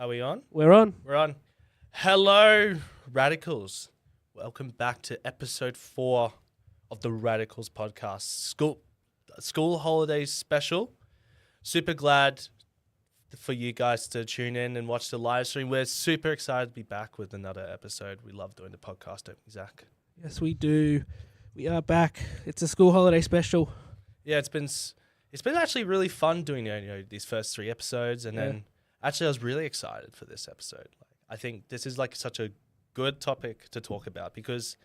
Are we on? We're on. We're on. Hello, Radicals. Welcome back to episode 4 of the Radicals podcast. School holidays special. Super glad for you guys to tune in and watch the live stream. We're super excited to be back with another episode. We love doing the podcast, don't we, Zach? Yes, we do. We are back. It's a school holiday special. Yeah, it's been actually really fun doing these first 3 episodes, and then actually I was really excited for this episode. I think this is such a good topic to talk about because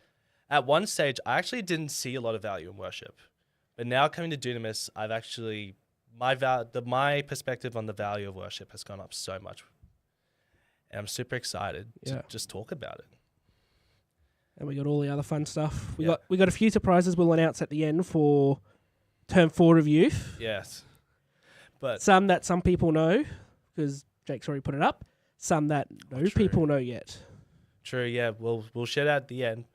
at one stage I actually didn't see a lot of value in worship, but now coming to Dunamis, I've actually my perspective on the value of worship has gone up so much, and I'm super excited to just talk about it. And we got all the other fun stuff. We got a few surprises we'll announce at the end for Term 4 of Youth. Yes, but some that some people know because Jake's already put it up. Some that no people know yet. True, yeah. We'll share that at the end.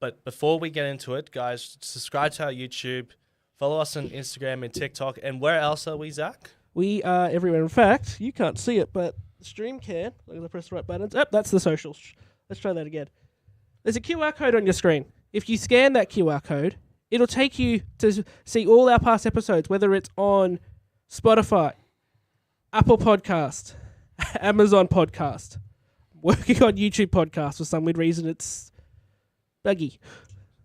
But before we get into it, guys, subscribe to our YouTube, follow us on Instagram and TikTok, and where else are we, Zach? We are everywhere. In fact, you can't see it, but the stream can. Look at the press the right buttons. Oh, that's the socials. Let's try that again. There's a QR code on your screen. If you scan that QR code, it'll take you to see all our past episodes, whether it's on Spotify, Apple Podcast, Amazon Podcast, working on YouTube Podcast. For some weird reason, it's buggy.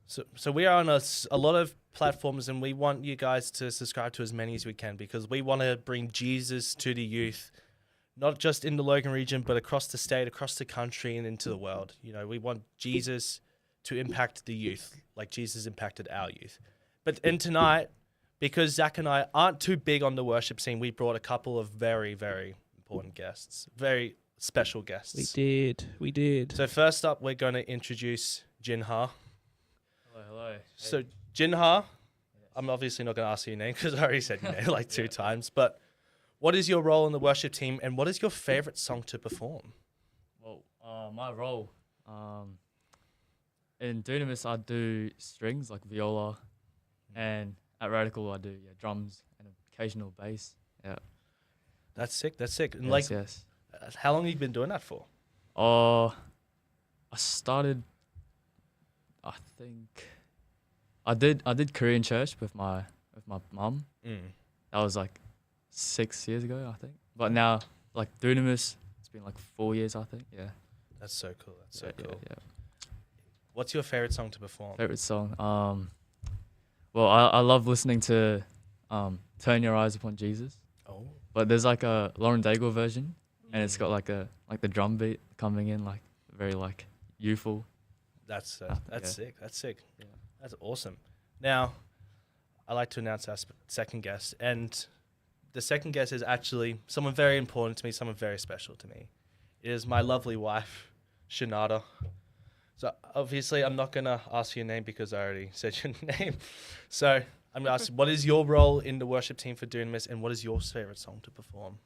So we are on a lot of platforms, and we want you guys to subscribe to as many as we can because we want to bring Jesus to the youth, not just in the Logan region, but across the state, across the country, and into the world. We want Jesus to impact the youth like Jesus impacted our youth. But tonight, because Zach and I aren't too big on the worship scene, we brought a couple of very, very important guests, very special guests. We did. So first up, we're going to introduce Jinha. Hello. So Jinha, I'm obviously not going to ask you your name because I already said your name 2 times, but what is your role in the worship team and what is your favorite song to perform? Well, my role, in Dunamis I do strings like viola, and at Radical I do drums and occasional bass. Yeah. That's sick. And yes. How long have you been doing that for? I started, I think, I did Korean church with my mum. That was 6 years ago, I think. But now, Dunamis, it's been 4 years, I think. Yeah. That's so cool. Cool. Yeah. What's your favorite song to perform? Favorite song? Well, I love listening to Turn Your Eyes Upon Jesus. Oh. but there's like a Lauren Daigle version, and it's got like the drum beat coming in, like very like youthful. That's yeah. sick. That's sick. Yeah. That's awesome. Now, I'd like to announce our second guest, and the second guest is actually someone very important to me, someone very special to me. It is my lovely wife, Shanada. So obviously, I'm not gonna ask your name because I already said your name. So I'm gonna ask, what is your role in the worship team for Dunamis, and what is your favorite song to perform?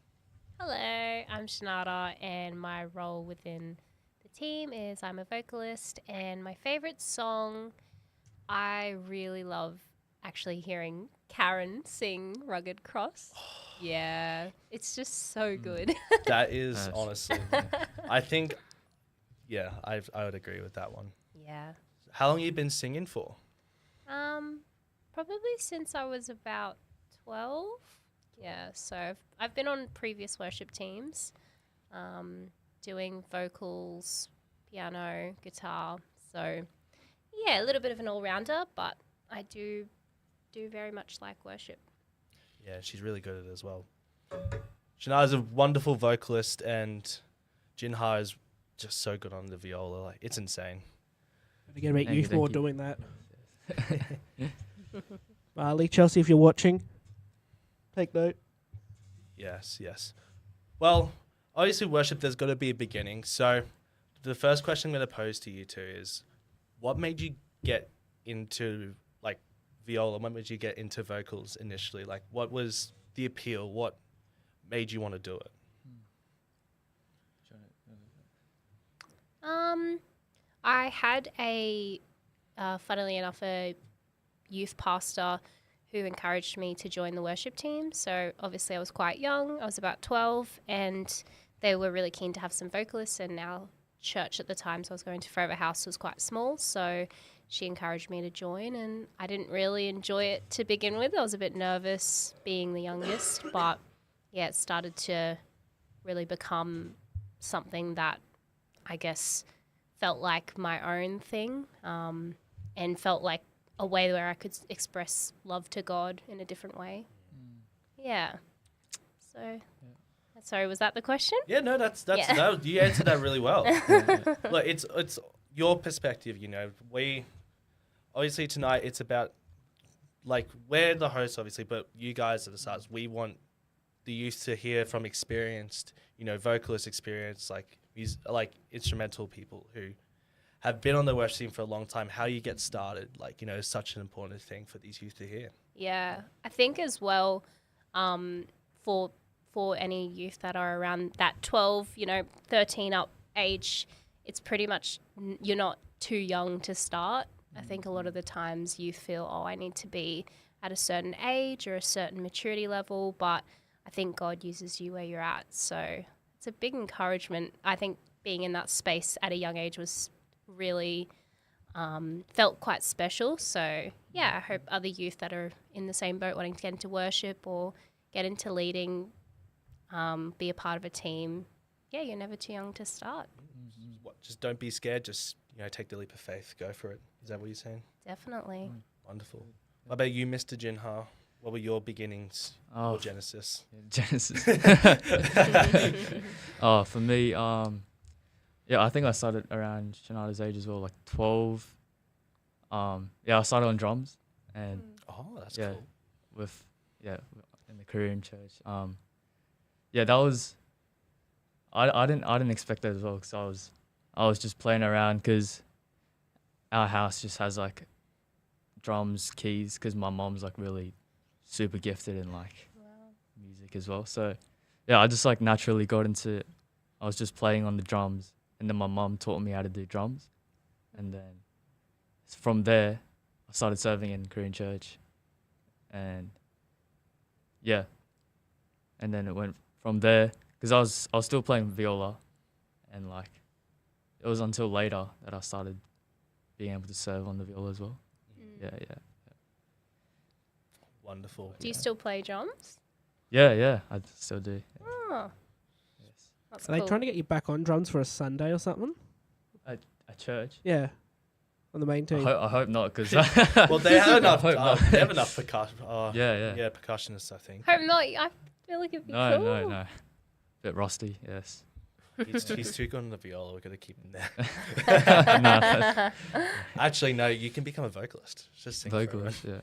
Hello, I'm Shanada, and my role within the team is I'm a vocalist, and my favorite song, I really love actually hearing Karen sing Rugged Cross. Yeah, it's just so good. That is Nice. honestly, I think, yeah, I would agree with that one. Yeah. How long have you been singing for? Probably since I was about 12. Yeah, so I've been on previous worship teams, doing vocals, piano, guitar. So, yeah, a little bit of an all-rounder, but I do very much like worship. Yeah, she's really good at it as well. Shania is a wonderful vocalist, and Jinha is just so good on the viola. Like, it's insane. Gotta get about Thank you, youth more thank you. doing that. Marley, Chelsea, if you're watching, take note. Yes, yes. Well, obviously, worship, there's got to be a beginning. So, the first question I'm going to pose to you two is, what made you get into, like, viola? What made you get into vocals initially? Like, what was the appeal? What made you want to do it? I had funnily enough, a youth pastor who encouraged me to join the worship team. So obviously I was quite young. I was about 12, and they were really keen to have some vocalists, and our church at the time, so I was going to Forever House, was quite small. So she encouraged me to join, and I didn't really enjoy it to begin with. I was a bit nervous being the youngest, but yeah, it started to really become something that I guess felt like my own thing, and felt like a way where I could express love to God in a different way. Yeah. So, sorry, was that the question? Yeah, no, that's Yeah. that, you answered that really well. Look, it's your perspective. You know, we obviously tonight it's about, like, we're the hosts obviously, but you guys are the stars. We want the youth to hear from experienced, vocalist experience, like instrumental people who have been on the worship team for a long time. How you get started, is such an important thing for these youth to hear. Yeah, I think as well, for any youth that are around that 12, 13 up age, it's pretty much you're not too young to start. I think a lot of the times youth feel, I need to be at a certain age or a certain maturity level, but I think God uses you where you're at. So it's a big encouragement. I think being in that space at a young age was really felt quite special. So yeah, I hope other youth that are in the same boat wanting to get into worship or get into leading, be a part of a team. Yeah, you're never too young to start. Just don't be scared. Just take the leap of faith. Go for it. Is that what you're saying? Definitely. Wonderful. What about you, Mr. Jinha? What were your beginnings or Genesis? Genesis. For me, I think I started around Shanada's age as well, like 12. I started on drums, and That's yeah, cool. in the Korean church. That was. I didn't expect that as well, because I was just playing around, because our house just has like drums, keys, because my mom's like really super gifted in like music as well. So I just like naturally got into. I was just playing on the drums, and then my mom taught me how to do drums, and then from there I started serving in Korean church, and and then it went from there, because I was still playing viola, and like it was until later that I started being able to serve on the viola as well. Yeah. Wonderful. Do you still play drums? Yeah, I still do. Oh, Yes. that's Are they cool. trying to get you back on drums for a Sunday or something? At church. Yeah, on the main team. I hope not, because Well, they have enough. I hope not. They have enough percussion. Yeah. Yeah, percussionists, I think. Hope not. I feel like it'd be No, cool. no. Bit rusty, yes. He's too good on the viola. We're gonna keep him there. No, Actually, no. You can become a vocalist. Just sing vocalist, yeah.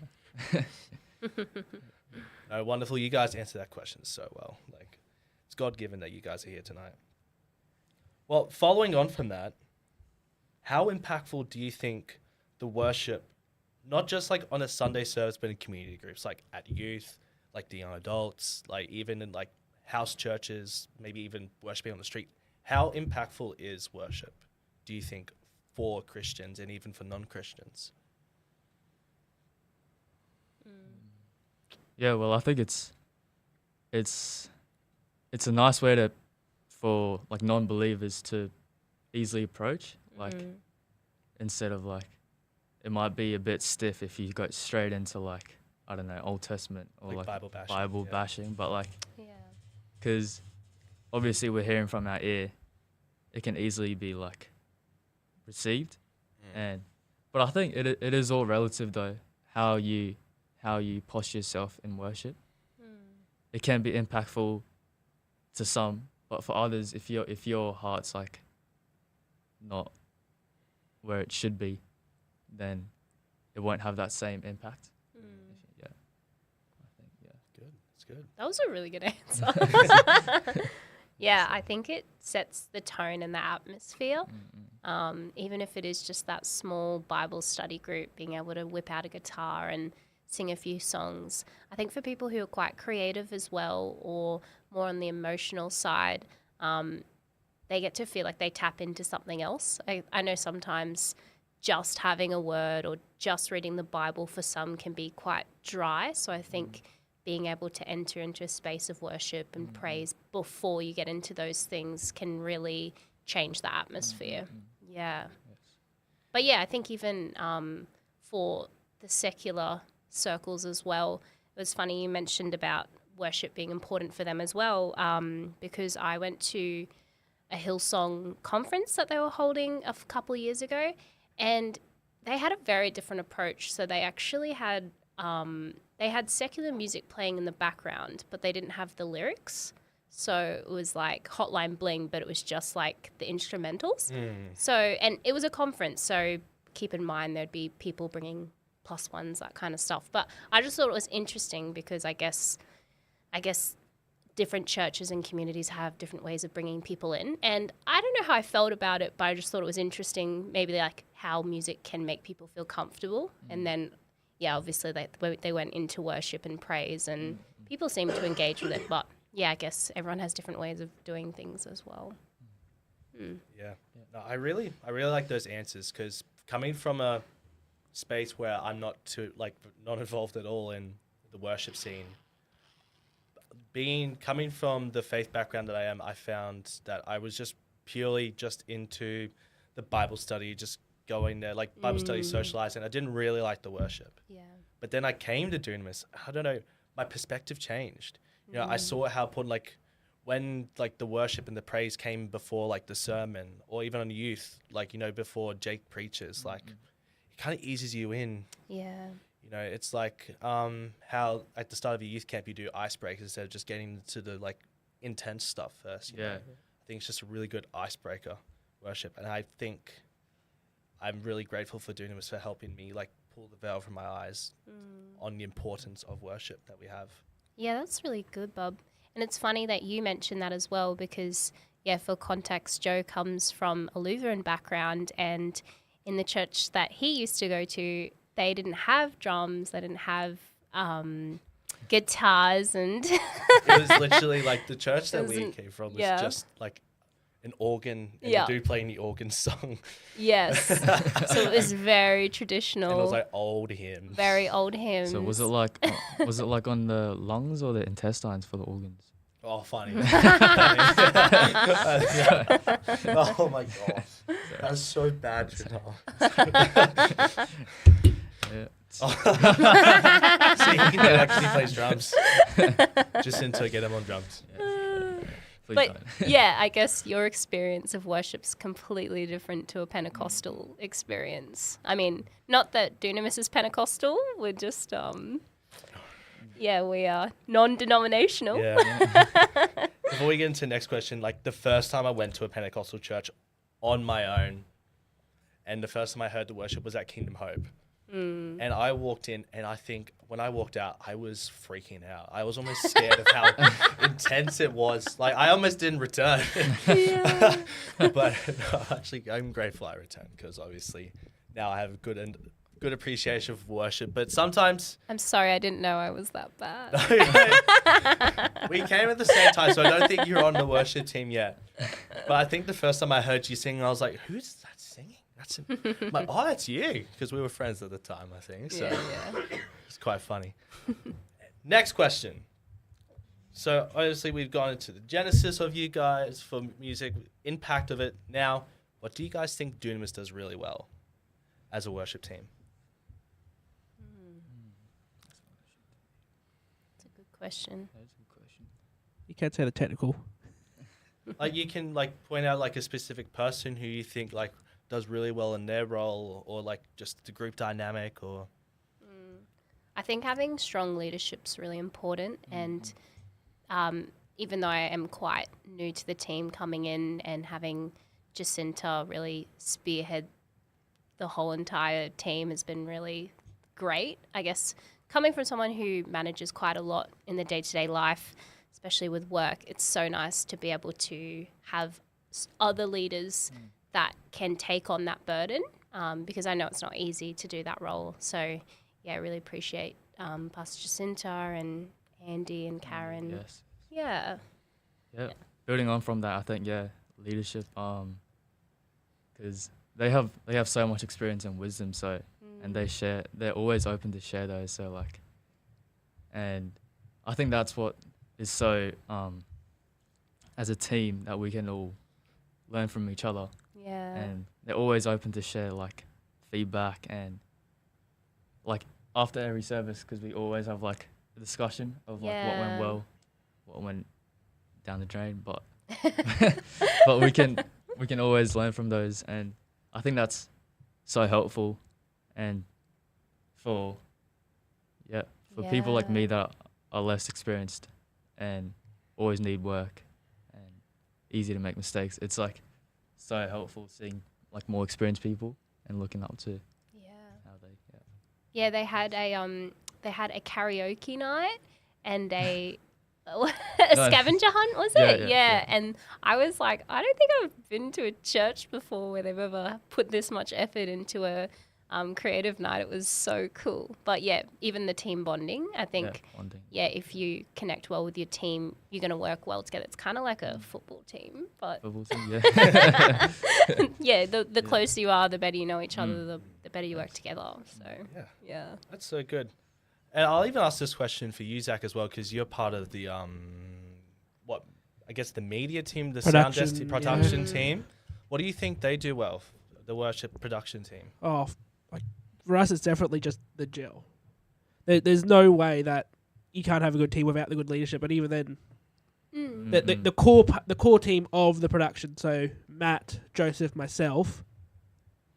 No, wonderful. You guys answered that question so well. Like, it's God given that you guys are here tonight. Well, following on from that, how impactful do you think the worship, not just like on a Sunday service, but in community groups, like at youth, like the young adults, like even in like house churches, maybe even worshiping on the street, how impactful is worship, do you think, for Christians and even for non-Christians? Yeah, well, I think it's a nice way for like non-believers to easily approach, like instead of like it might be a bit stiff if you go straight into like, I don't know, Old Testament or like Bible bashing, but like because obviously we're hearing from our ear, it can easily be like received, but I think it is all relative though, how you posture yourself in worship. It can be impactful to some, but for others, if your heart's like not where it should be, then it won't have that same impact. Yeah, I think Good. It's good. That was a really good answer. Yeah, I think it sets the tone and the atmosphere. Even if it is just that small Bible study group, being able to whip out a guitar and sing a few songs. I think for people who are quite creative as well, or more on the emotional side, they get to feel like they tap into something else. I know sometimes just having a word or just reading the Bible for some can be quite dry. So I think being able to enter into a space of worship and praise before you get into those things can really change the atmosphere. Yeah. But yeah, I think even for the secular circles as well, it was funny you mentioned about worship being important for them as well, because I went to a Hillsong conference that they were holding a couple of years ago, and they had a very different approach. So they actually had secular music playing in the background, but they didn't have the lyrics. So it was like Hotline Bling, but it was just like the instrumentals. So, and it was a conference, so keep in mind there'd be people bringing plus ones, that kind of stuff. But I just thought it was interesting because I guess different churches and communities have different ways of bringing people in. And I don't know how I felt about it, but I just thought it was interesting, maybe like how music can make people feel comfortable. And then, yeah, obviously they went into worship and praise and people seemed to engage with it. But yeah, I guess everyone has different ways of doing things as well. Yeah. No, I really like those answers, because coming from a space where I'm not involved at all in the worship scene, coming from the faith background that I am, I found that I was just purely just into the Bible study, just going there, like Bible study, socializing. I didn't really like the worship. Yeah. But then I came to Dunamis. I don't know, my perspective changed. You know, I saw how important, like, when like the worship and the praise came before like the sermon, or even on youth, like, you know, before Jake preaches, like it kind of eases you in. Yeah. You know, it's like how at the start of a youth camp you do icebreakers instead of just getting into the like intense stuff first. You know? I think it's just a really good icebreaker, worship, and I think I'm really grateful for Dunamis for helping me like pull the veil from my eyes on the importance of worship that we have. Yeah, that's really good, Bob. And it's funny that you mentioned that as well because, yeah, for context, Joe comes from a Lutheran background, and in the church that he used to go to, they didn't have drums, they didn't have guitars, and it was literally like the church that we came from was just like an organ, and the dude playing the organ song. Yes. So it was very traditional. And it was like old hymns. Very old hymns. So was it like on the lungs or the intestines for the organs? Oh, funny. Oh my gosh. That's so bad, Chantal. So he actually plays drums. Just until get him on drums. But yeah, I guess your experience of worship's completely different to a Pentecostal experience. I mean, not that Dunamis is Pentecostal, we're just Yeah, we are non-denominational. Yeah. Before we get into the next question, like the first time I went to a Pentecostal church on my own, and the first time I heard the worship was at Kingdom Hope. And I walked in, and I think when I walked out, I was freaking out. I was almost scared of how intense it was. Like, I almost didn't return. Yeah. But no, actually, I'm grateful I returned because obviously now I have a good appreciation for worship. But sometimes I'm sorry, I didn't know I was that bad. we came at the same time, so I don't think you're on the worship team yet. But I think the first time I heard you sing, I was like, "Who's that singing?" That's I'm like, "Oh, that's you," because we were friends at the time, I think. So Yeah. it's quite funny. Next question. So obviously we've gone into the genesis of you guys for music, impact of it. Now, what do you guys think Dunamis does really well as a worship team? That's a good question. That's a good question. You can't say the technical. Like you can like point out like a specific person who you think like does really well in their role, or like just the group dynamic, or I think having strong leadership's really important, and even though I am quite new to the team, coming in and having Jacinta really spearhead the whole entire team has been really great. I guess coming from someone who manages quite a lot in the day-to-day life, especially with work, it's so nice to be able to have other leaders that can take on that burden, because I know it's not easy to do that role. So, yeah, I really appreciate Pastor Jacinta and Andy and Karen. Yes. Yeah. Yeah. Building on from that, I think leadership. Because they have so much experience and wisdom, so and they're always open to share those. So like, and I think that's what is so as a team that we can all learn from each other. Yeah. And they're always open to share like feedback and like after every service, because we always have like a discussion of like what went well, what went down the drain, but but we can always learn from those, and I think that's so helpful, and for people like me that are less experienced and always need work and easy to make mistakes, it's like so helpful seeing like more experienced people and looking up to how they they had a karaoke night and a scavenger hunt, was it? Yeah. And I was like, I don't think I've been to a church before where they've ever put this much effort into a creative night. It was so cool. But yeah, even the team bonding, I think, if you connect well with your team, you're going to work well together. It's kind of like a football team, but the closer you are, the better you know each other, the better you work together. So yeah, that's so good. And I'll even ask this question for you, Zach, as well, because you're part of the the media team, the production team. What do you think they do well, the worship production team? Oh, like for us, it's definitely just the gel. There's no way that you can't have a good team without the good leadership. But even then, the core team of the production. So Matt, Joseph, myself,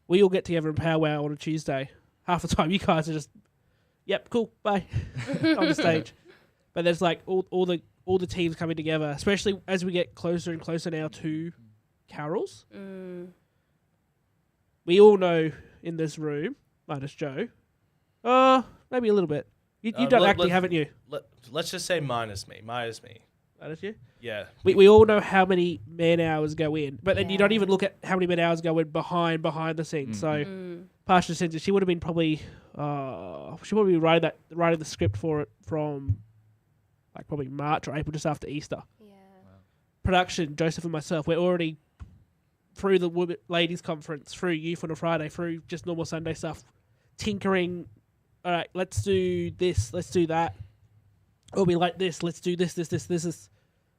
we all get together in powwow on a Tuesday. Half the time, you guys are just, yep, cool, bye, on the stage. But there's like all the teams coming together, especially as we get closer and closer now to carols. We all know in this room, minus Joe, maybe a little bit. You've done acting, haven't you? Let's just say minus me. Minus you? Yeah. We all know how many man hours go in, but then you don't even look at how many man hours go in behind the scenes. So, Pastor Jacinta, she would have been probably writing the script for it from like probably March or April, just after Easter. Yeah. Wow. Production, Joseph and myself, we're already through the ladies' conference, through youth on a Friday, through just normal Sunday stuff, tinkering. All right, let's do this, let's do that. Or we like this, let's do this.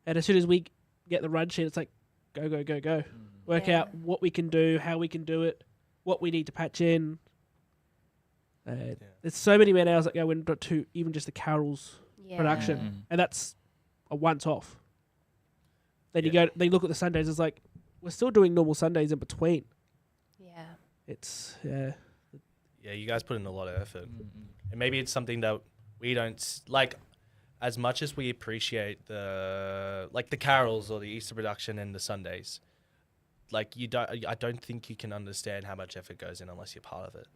And as soon as we get the run sheet, it's like, go. Work out what we can do, how we can do it, what we need to patch in. There's so many man hours that go into even just the carols production, and that's a once-off. Then they look at the Sundays, it's like, we're still doing normal Sundays in between. Yeah. It's, Yeah, you guys put in a lot of effort. And maybe it's something that we don't like as much as we appreciate the carols or the Easter production and the Sundays. Like I don't think you can understand how much effort goes in unless you're part of it.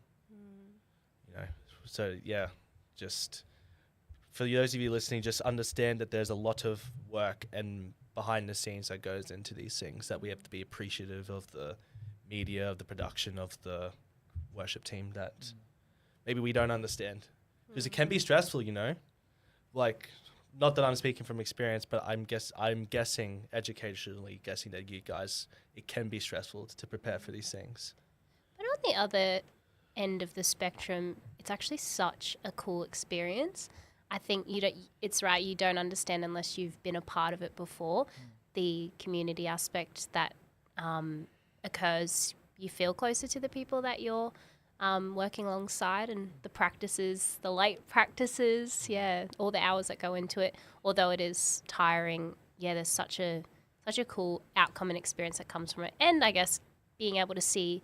You know, so yeah, just for those of you listening, just understand that there's a lot of work and behind the scenes that goes into these things, that we have to be appreciative of the media, of the production, of the worship team that maybe we don't understand, because it can be stressful, you know, like, not that I'm speaking from experience, but I'm guessing educationally guessing that you guys, it can be stressful to prepare for these things. But on the other end of the spectrum, it's actually such a cool experience. I think it's right, you don't understand unless you've been a part of it before. The community aspect that occurs, you feel closer to the people that you're working alongside, and the practices, the late practices, all the hours that go into it. Although it is tiring, there's such a cool outcome and experience that comes from it. And I guess being able to see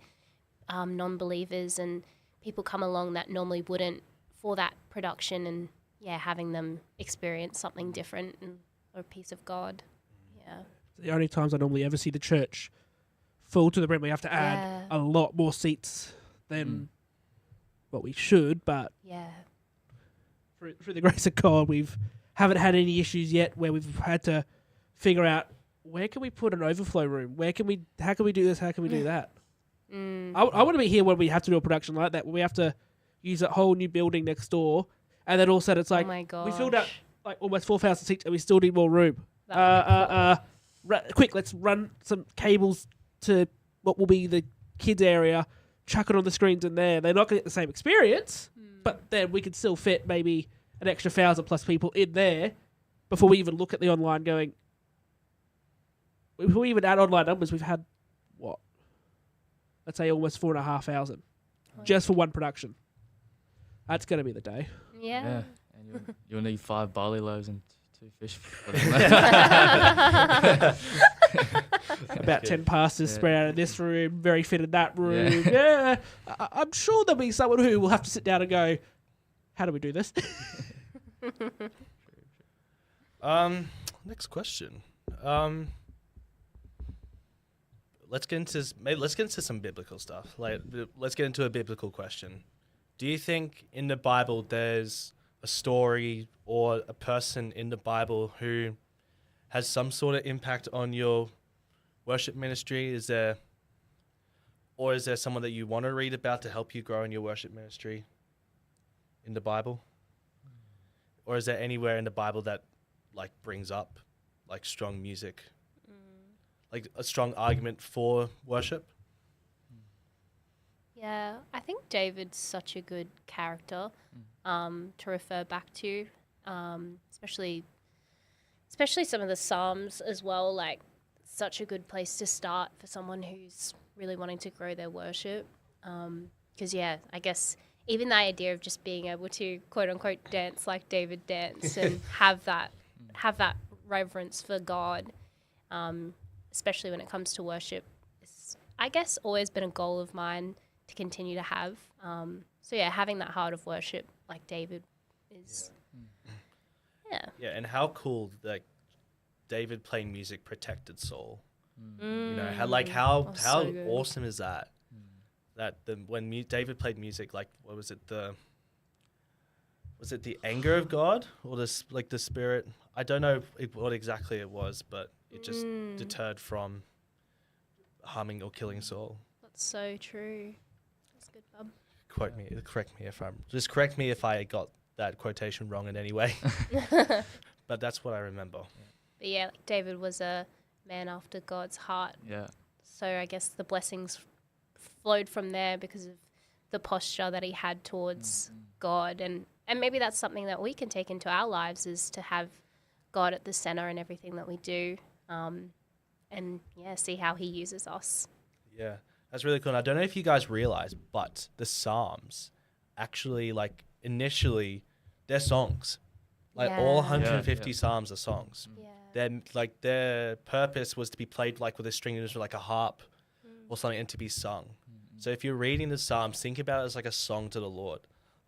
non-believers and people come along that normally wouldn't for that production, and having them experience something different and a piece of God. The only times I normally ever see the church full to the brim. We have to add a lot more seats than what we should, but through the grace of God, haven't had any issues yet where we've had to figure out, where can we put an overflow room? How can we do this? How can we do that? I want to be here when we have to do a production like that, when we have to use that whole new building next door, and then all of a sudden it's like, oh my gosh, we filled out like almost 4,000 seats and we still need more room. Quick, let's run some cables to what will be the kids area, chuck it on the screens in there. They're not going to get the same experience, but then we can still fit maybe an extra 1,000+ people in there before we even look at the online going, before we even add online numbers, we've had, let's say almost 4,500 just for one production. That's going to be the day. And you'll need 5 barley loaves and 2 fish. About 10 pastors spread out in this room, very fit in that room. I'm sure there'll be someone who will have to sit down and go, how do we do this? Next question. Let's get into some biblical stuff. Like, let's get into a biblical question. Do you think in the Bible there's a story or a person in the Bible who has some sort of impact on your worship ministry? Is there someone that you want to read about to help you grow in your worship ministry in the Bible? Or is there anywhere in the Bible that like brings up like strong music, like a strong argument for worship? Yeah, I think David's such a good character to refer back to, especially some of the Psalms as well. Like, such a good place to start for someone who's really wanting to grow their worship. Because I guess even the idea of just being able to quote unquote dance like David danced and have that reverence for God, especially when it comes to worship, is, I guess, always been a goal of mine to continue to have. Having that heart of worship like David is, and how cool that David playing music protected Saul. You know, how so awesome is that? That when David played music, like, what was it, was it the anger of God or the spirit? I don't know what exactly it was, but it just deterred from harming or killing Saul. That's so true. That's good, bub. Correct me if I got that quotation wrong in any way. But that's what I remember. But like David was a man after God's heart. Yeah. So I guess the blessings flowed from there because of the posture that he had towards God, and maybe that's something that we can take into our lives, is to have God at the center in everything that we do, and see how he uses us. Yeah. That's really cool. And I don't know if you guys realize, but the Psalms actually, like, initially, they're songs. Like, all 150 Psalms are songs. Then, like, their purpose was to be played, like, with a string instrument, like a harp or something, and to be sung. So if you're reading the Psalms, think about it as like a song to the Lord.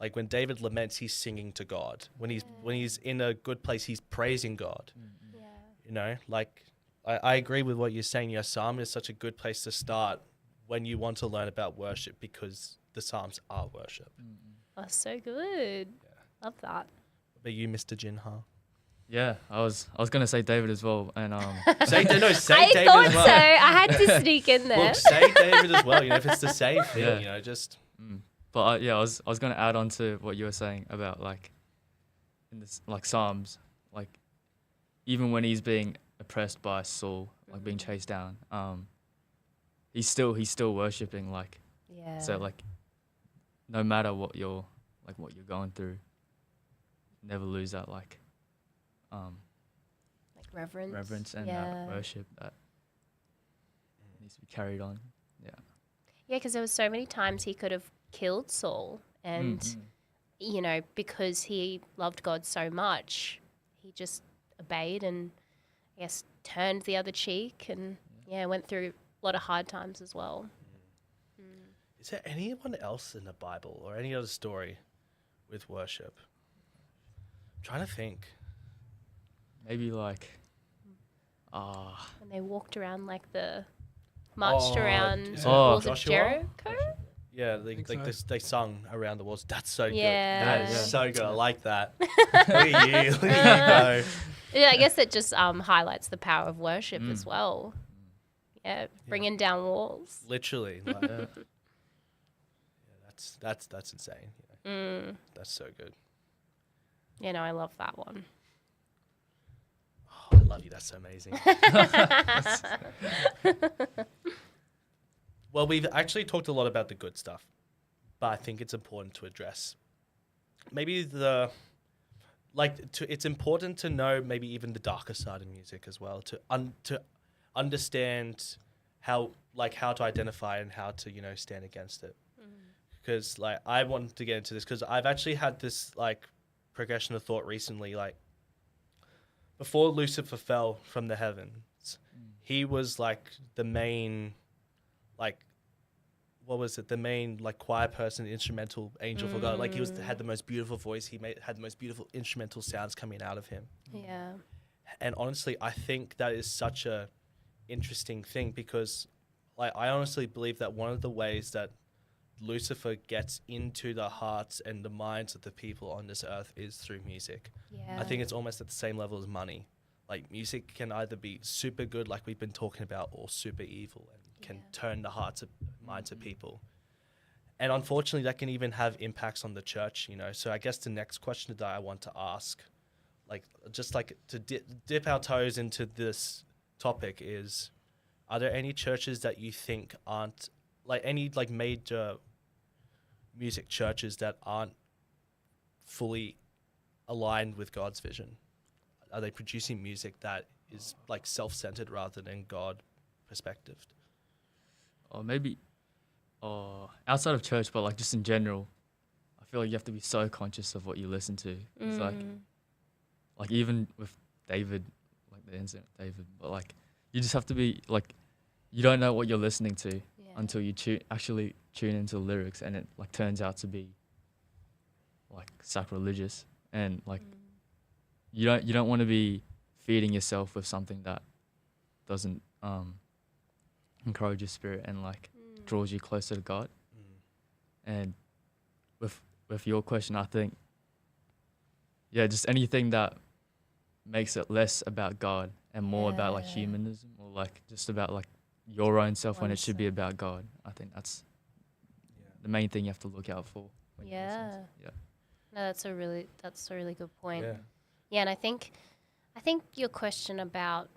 Like when David laments, he's singing to God. When he's in a good place, he's praising God. Yeah. You know, like I agree with what you're saying. Your psalm is such a good place to start when you want to learn about worship, because the psalms are worship. Oh, so good. Love that. But you, Mr. Jinha. Yeah, I was gonna say David as well, and Say I David thought as well. so. I had to sneak in there. Look, say David as well. You know, if it's the same thing, Yeah. you know, just but yeah, I was gonna add on to what you were saying about like in this like Psalms, like even when he's being oppressed by Saul, like being chased down, he's still worshiping, like Yeah. so like no matter what you're going through, never lose that like like reverence. and that worship that needs to be carried on. Yeah. Yeah, because there was so many times he could have killed Saul, and you know, because he loved God so much, he just obeyed and I guess turned the other cheek, and went through a lot of hard times as well. is there anyone else in the Bible or any other story with worship? I'm trying to think. Maybe like And they walked around like marched around is the it walls of Joshua? Jericho. Yeah, they sung around the walls. That's so good. Yeah. That is so good. I like that. Look at you. Look at you go. Yeah, I guess it just highlights the power of worship as well. Yeah, bringing down walls. Literally. Like, yeah, that's insane. That's so good. You know, I love that one. Oh, I love you. That's so amazing. Well, we've actually talked a lot about the good stuff, but I think it's important to address maybe it's important to know maybe even the darker side of music as well, to understand how to identify and how to, you know, stand against it. Because like I wanted to get into this because I've actually had this like progression of thought recently. Like before Lucifer fell from the heavens, he was like the main, like, what was it? The main like choir person, instrumental angel for God. Like he had the most beautiful voice. He had the most beautiful instrumental sounds coming out of him. Yeah. And honestly, I think that is such a interesting thing because like I honestly believe that one of the ways that Lucifer gets into the hearts and the minds of the people on this earth is through music. Yeah. I think it's almost at the same level as money. Like music can either be super good, like we've been talking about, or super evil and can turn the hearts and minds of people. And unfortunately, that can even have impacts on the church, you know. So I guess the next question that I want to ask, like just like to dip our toes into this topic is, are there any churches that you think aren't, like any like major music churches that aren't fully aligned with God's vision? Are they producing music that is like self-centered rather than God perspectived? or maybe outside of church, but like just in general, I feel like you have to be so conscious of what you listen to. It's like even with David, like the incident with David, but like you just have to be like, you don't know what you're listening to until you actually tune into the lyrics, and it like turns out to be like sacrilegious, and like you don't want to be feeding yourself with something that doesn't encourage your spirit and like draws you closer to God. And with your question, I think just anything that makes it less about God and more about like humanism, or like just about like your own self when it should be about God. I think that's the main thing you have to look out for. When you listen to it. No, that's a really good point. Yeah. Yeah, and I think your question about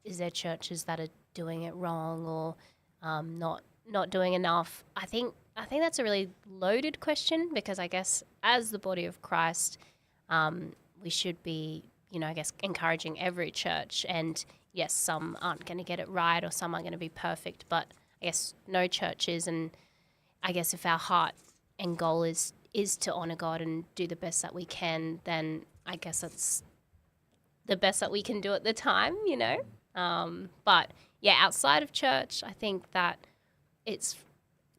is there churches that are doing it wrong or not doing enough? I think that's a really loaded question, because I guess as the body of Christ, we should be, I guess, encouraging every church. And yes, some aren't going to get it right or some aren't going to be perfect, but I guess no church is. And I guess if our heart and goal is to honor God and do the best that we can, then I guess that's the best that we can do at the time, But yeah, outside of church, I think that it's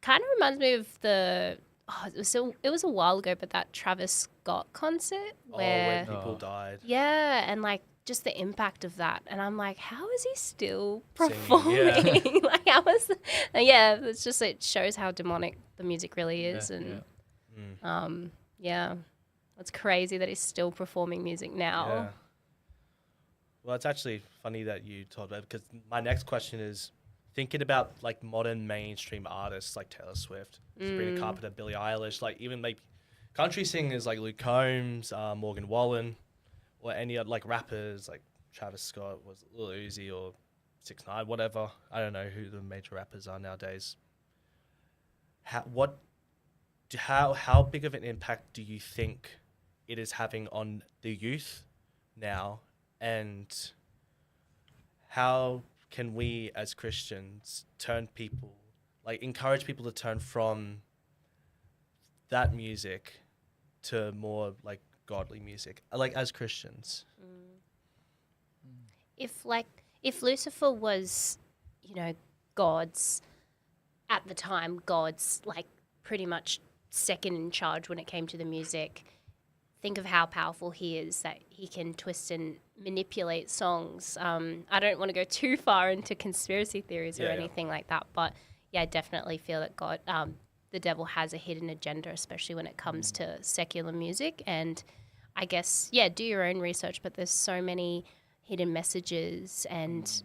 kind of reminds me of the it was a while ago, but that Travis Scott concert where when people died. yeah, and like just the impact of that, and I'm like, how is he still Singing, performing? yeah. Like, how is? Yeah, it's just it shows how demonic the music really is, Yeah, and Mm. yeah, it's crazy that he's still performing music now. Yeah. Well, it's actually funny that you told that because my next question is thinking about like modern mainstream artists like Taylor Swift, Sabrina Carpenter, Billie Eilish, like even like country singers like Luke Combs, Morgan Wallen, or any other like rappers like Travis Scott, was Lil Uzi or 6ix9ine, whatever. I don't know who the major rappers are nowadays. How big of an impact do you think it is having on the youth now, and how can we as Christians encourage people to turn from that music to more like godly music, like as Christians? If Lucifer was, God's at the time, God's like pretty much second in charge when it came to the music. Think of how powerful he is, that he can twist and manipulate songs. I don't want to go too far into conspiracy theories or Yeah. anything like that, but yeah, I definitely feel that the devil has a hidden agenda, especially when it comes to secular music. And I guess, yeah, do your own research, but there's so many hidden messages and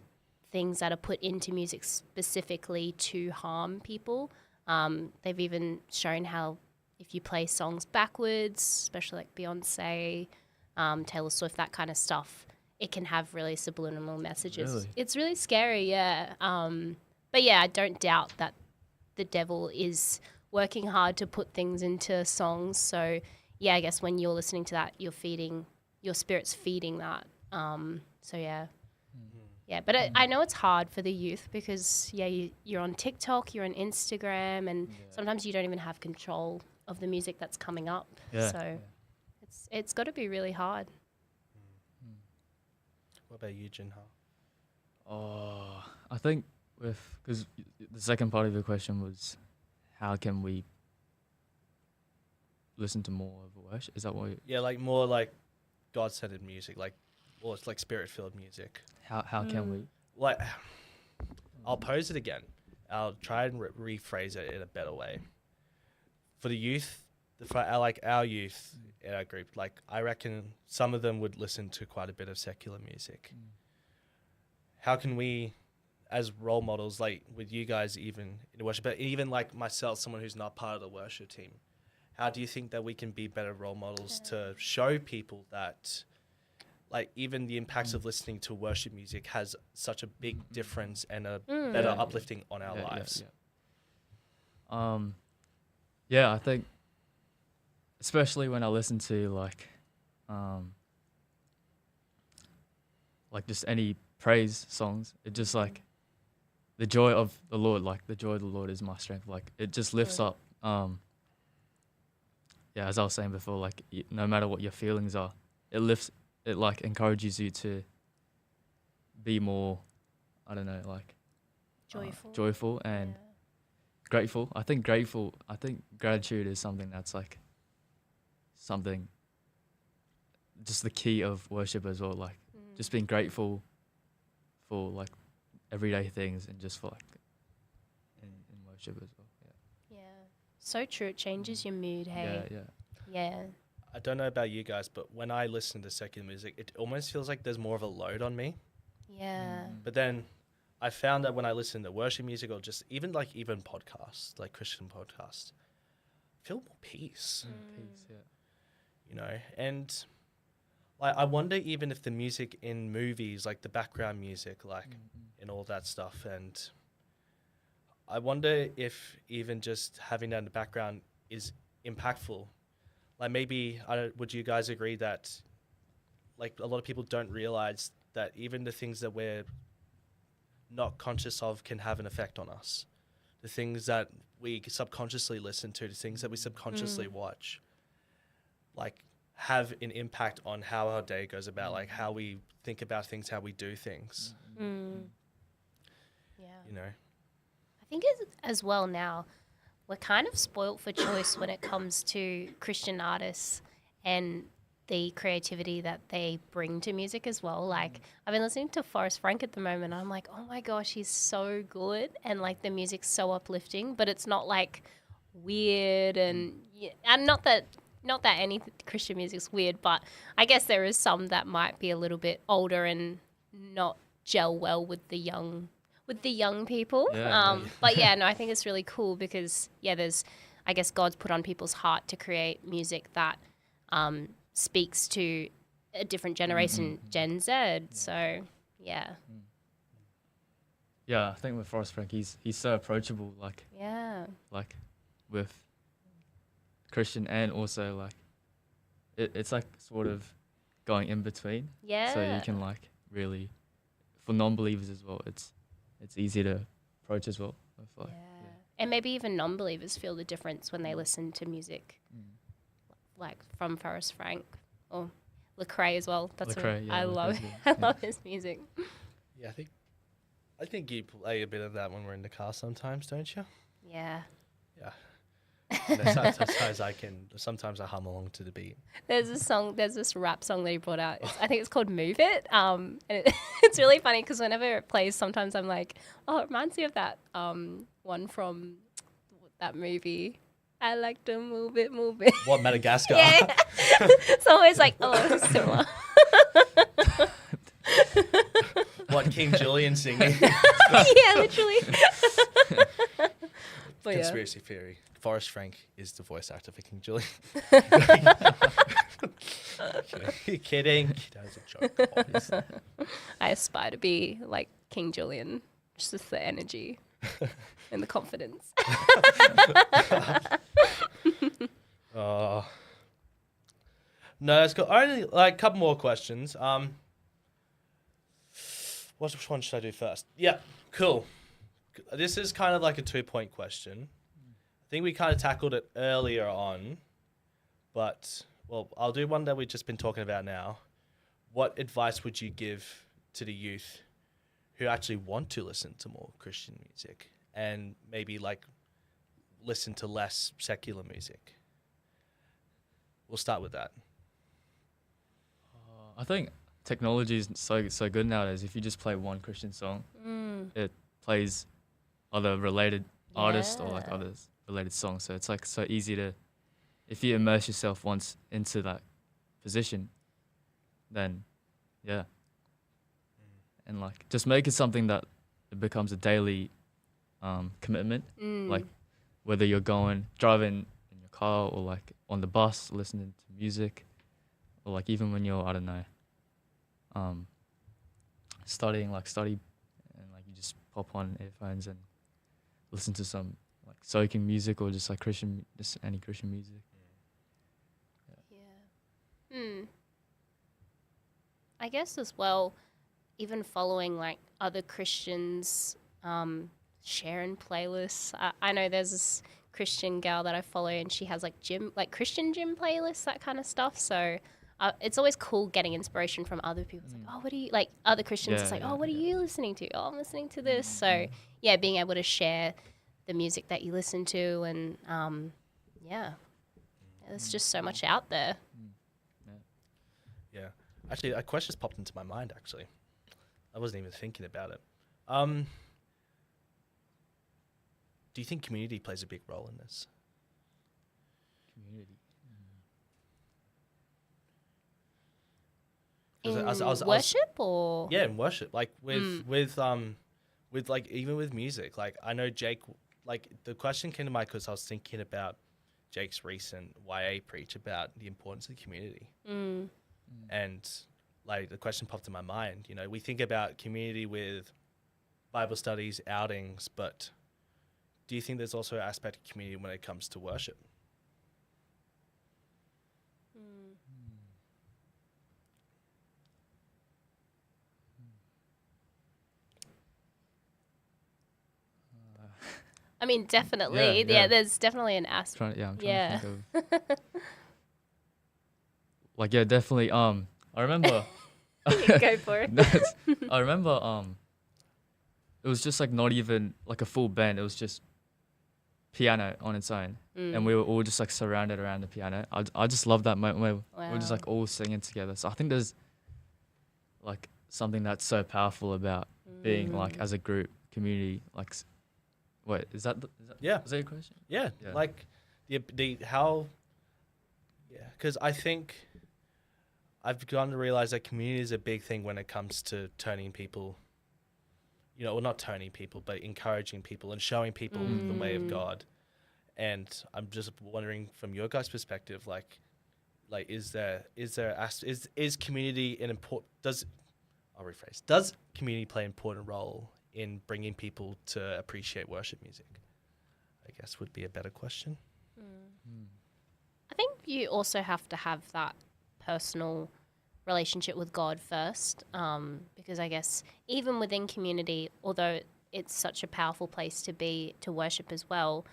things that are put into music specifically to harm people. They've even shown how if you play songs backwards, especially like Beyonce, Taylor Swift, that kind of stuff, it can have really subliminal messages. Really? It's really scary, yeah. But yeah, I don't doubt that the devil is working hard to put things into songs. So yeah, I guess when you're listening to that, your spirit's feeding that. So yeah. Yeah, but I know it's hard for the youth because, yeah, you're on TikTok, you're on Instagram, and sometimes you don't even have control of the music that's coming up. Yeah. So it's got to be really hard. What about you, Jinha? Oh, I think because the second part of your question was, how can we listen to more of worship? Is that what? Yeah, like more like God-centered music, or it's like spirit-filled music. How can we? Like, I'll pose it again. I'll try and rephrase it in a better way. For the youth, our youth in our group, like I reckon some of them would listen to quite a bit of secular music. How can we, as role models, like with you guys, even in worship, but even like myself, someone who's not part of the worship team, how do you think that we can be better role models to show people that, like, even the impacts of listening to worship music has such a big difference and a better uplifting on our lives? Yeah, I think, especially when I listen to like just any praise songs, it just like the joy of the Lord, like the joy of the Lord is my strength. Like it just lifts up. Yeah, as I was saying before, like no matter what your feelings are, it like encourages you to be more, I don't know, like joyful and grateful. I think gratitude is something that's like something, just the key of worship as well. Like just being grateful for like everyday things and just for like in worship as well. Yeah. So true. It changes your mood, hey? Yeah. I don't know about you guys, but when I listen to secular music, it almost feels like there's more of a load on me. Yeah. But then I found that when I listen to worship music or just even podcasts, like Christian podcasts, I feel more peace. Peace, yeah. You know, and like I wonder even if the music in movies, like the background music, like and all that stuff, and I wonder if even just having that in the background is impactful. Like maybe, would you guys agree that like a lot of people don't realize that even the things that we're not conscious of can have an effect on us? The things that we subconsciously listen to, the things that we subconsciously watch, like have an impact on how our day goes about, like how we think about things, how we do things. Yeah. You know? I think as well now, we're kind of spoilt for choice when it comes to Christian artists and the creativity that they bring to music as well. Like, I've been listening to Forrest Frank at the moment. And I'm like, oh my gosh, he's so good. And like the music's so uplifting, but it's not like weird and not that any Christian music's weird, but I guess there is some that might be a little bit older and not gel well with the young people. Yeah. But yeah, no, I think it's really cool because there's, I guess God's put on people's heart to create music that speaks to a different generation, Gen Z. So yeah. Yeah, I think with Forrest Frank, he's so approachable, like with Christian and also like it's like sort of going in between. Yeah. So you can like really, for non-believers as well, it's easy to approach as well. I feel like. Yeah. And maybe even non-believers feel the difference when they listen to music like from Forrest Frank or Lecrae as well. That's Lecrae, what yeah, I love. Lecrae's I love his music. Yeah, I think you play a bit of that when we're in the car sometimes, don't you? Yeah. Yeah. Sometimes I hum along to the beat. There's this rap song that he brought out. I think it's called Move It. And it's really funny because whenever it plays, sometimes I'm like, oh, it reminds me of that one from that movie. I like to move it, move it. What, Madagascar? Yeah. It's always like, oh, it's similar. What, King Julian singing? Yeah, literally. But Conspiracy theory. Forrest Frank is the voice actor for King Julian. Kidding. That was a joke, obviously. I aspire to be like King Julian, just with the energy and the confidence. No, let's go. Only like a couple more questions. Which one should I do first? Yeah, cool. This is kind of like a 2-point question. I think we kind of tackled it earlier on, but I'll do one that we've just been talking about now. What advice would you give to the youth who actually want to listen to more Christian music and maybe like listen to less secular music? We'll start with that. I think technology is so good nowadays. If you just play one Christian song, it plays other related artists or like others related songs. So it's like so easy to, if you immerse yourself once into that position, then and like just make it something that it becomes a daily commitment. Like whether you're driving in your car or like on the bus listening to music, or like even when you're, I don't know, study and like you just pop on earphones and listen to some like soaking music or just like any Christian music. I guess as well, even following like other Christians, sharing playlists. I know there's this Christian gal that I follow and she has like Christian gym playlists, that kind of stuff. So it's always cool getting inspiration from other people. It's like, oh, what do you like? Other Christians, it's like, oh, what are you listening to? Oh, I'm listening to this. So yeah, being able to share the music that you listen to, and there's just so much out there. Yeah, actually, a question just popped into my mind. Actually, I wasn't even thinking about it. Do you think community plays a big role in this? Community. In worship or? Yeah, in worship. Like with like even with music. Like I know Jake, like the question came to mind because I was thinking about Jake's recent YA preach about the importance of the community. And like the question popped in my mind, you know, we think about community with Bible studies, outings, but do you think there's also an aspect of community when it comes to worship? I mean, definitely. Yeah, there's definitely an aspect. I'm trying to think of. Like, yeah, definitely. I remember. Go for it. I remember. It was just like not even like a full band. It was just piano on its own, and we were all just like surrounded around the piano. I just love that moment where we're just like all singing together. So I think there's like something that's so powerful about being like as a group, community. Like, wait, is that Yeah. Is that your question? Yeah, Yeah. like the how. Yeah, because I think I've begun to realize that community is a big thing when it comes to turning people. You know, well, not turning people, but encouraging people and showing people the way of God. And I'm just wondering, from your guys' perspective, like is community an important? I'll rephrase. Does community play an important role in bringing people to appreciate worship music? I guess would be a better question. I think you also have to have that personal relationship with God first, because I guess even within community, although it's such a powerful place to be to worship as well,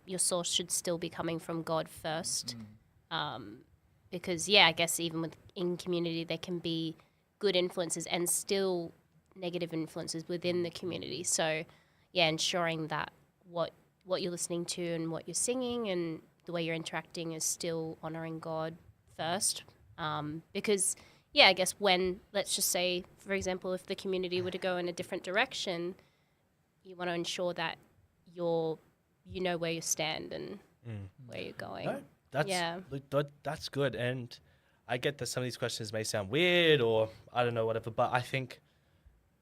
your source should still be coming from God first, because I guess even in community there can be good influences and still negative influences within the community. So ensuring that what you're listening to and what you're singing and the way you're interacting is still honoring God first. Because, I guess when, let's just say, for example, if the community were to go in a different direction, you want to ensure that you know where you stand and where you're going. No, that's good. And I get that some of these questions may sound weird or I don't know, whatever, but I think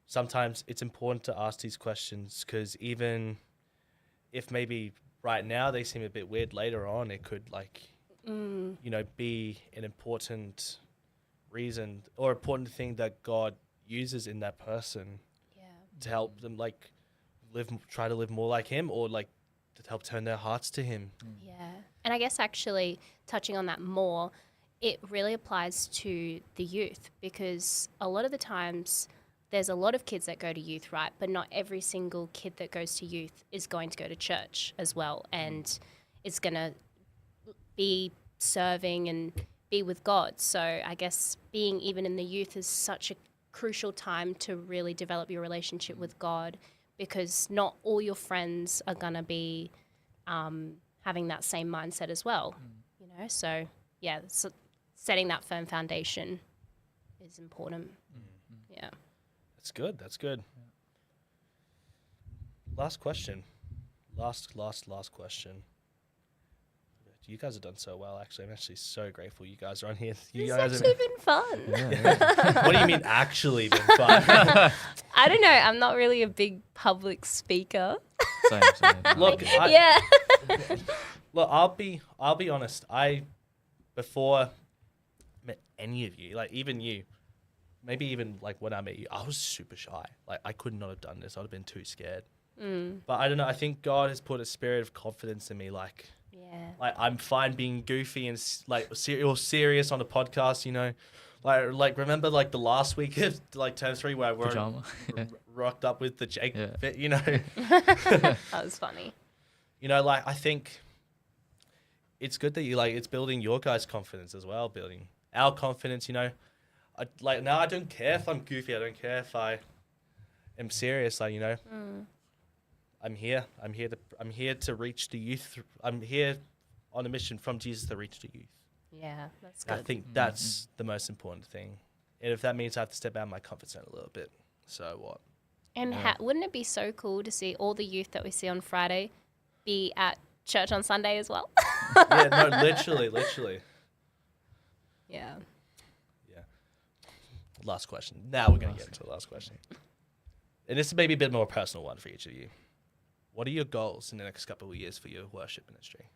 sometimes it's important to ask these questions because even if maybe right now they seem a bit weird, later on it could be an important reason or important thing that God uses in that person to help them try to live more like him or to help turn their hearts to him. Yeah. And I guess actually touching on that more, it really applies to the youth because a lot of the times there's a lot of kids that go to youth, right? But not every single kid that goes to youth is going to go to church as well. And it's going to be serving and be with God. So I guess being even in the youth is such a crucial time to really develop your relationship with God because not all your friends are going to be having that same mindset as well, So, setting that firm foundation is important. Yeah. That's good. Last question. Last question. You guys have done so well, actually. I'm actually so grateful you guys are on here. It's actually been fun. What do you mean actually been fun? I don't know. I'm not really a big public speaker. Same. Look, Look, I'll be honest. Before I met any of you, even you, maybe even when I met you, I was super shy. I could not have done this. I'd have been too scared. But I don't know. I think God has put a spirit of confidence in me. I'm fine being goofy and serious on a podcast. Remember the last week of term 3 where I rocked up with the Jake fit. That was funny. I think it's good that it's building your guys' confidence as well, building our confidence. Now I don't care if I'm goofy. I don't care if I am serious. I'm here to reach the youth. I'm here on a mission from Jesus to reach the youth. Yeah, that's good. I think that's the most important thing. And if that means I have to step out of my comfort zone a little bit, so what? And wouldn't it be so cool to see all the youth that we see on Friday be at church on Sunday as well? Yeah, no, literally. Yeah. Last question. Now we're going to get into the last question. And this is maybe a bit more personal one for each of you. What are your goals in the next couple of years for your worship ministry?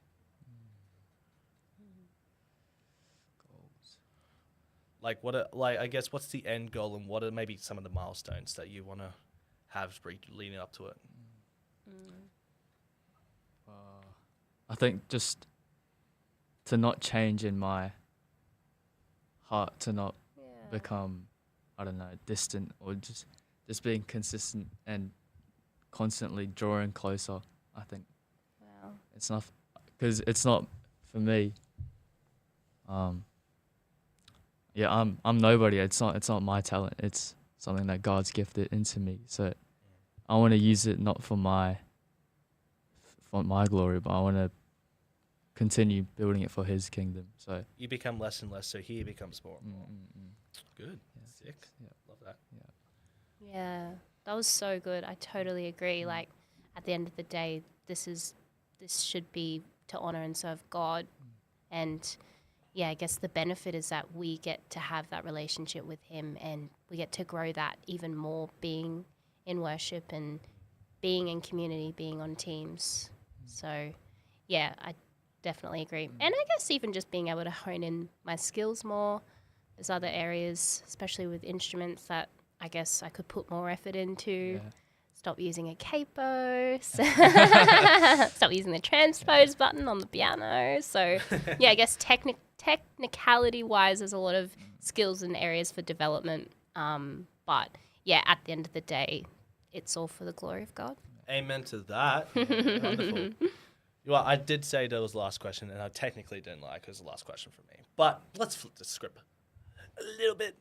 Goals. I guess what's the end goal and what are maybe some of the milestones that you want to have leading up to it? I think just to not change in my heart, to not become, I don't know, distant or just being consistent and constantly drawing closer. I think it's not because it's not for me. I'm nobody. It's not my talent. It's something that God's gifted into me. So I want to use it not for want my glory, but I want to continue building it for His kingdom. So You become less and less, so he becomes more and mm, more. mm, mm. Good. Yeah. Sick. Yeah. Love that. Yeah, that was so good. I totally agree. Like, at the end of the day, this should be to honor and serve God. And yeah, I guess the benefit is that we get to have that relationship with Him, and we get to grow that even more, being in worship and being in community, being on teams. So yeah, I definitely agree. And I guess even just being able to hone in my skills more. There's other areas, especially with instruments, that I guess I could put more effort into. Yeah. Stop using a capo. Stop using the transpose button on the piano. So yeah, I guess technicality-wise, there's a lot of skills and areas for development. But yeah, at the end of the day, it's all for the glory of God. Amen to that. Wonderful. Well, I did say that was the last question, and I technically didn't lie because it was the last question for me. But let's flip the script a little bit.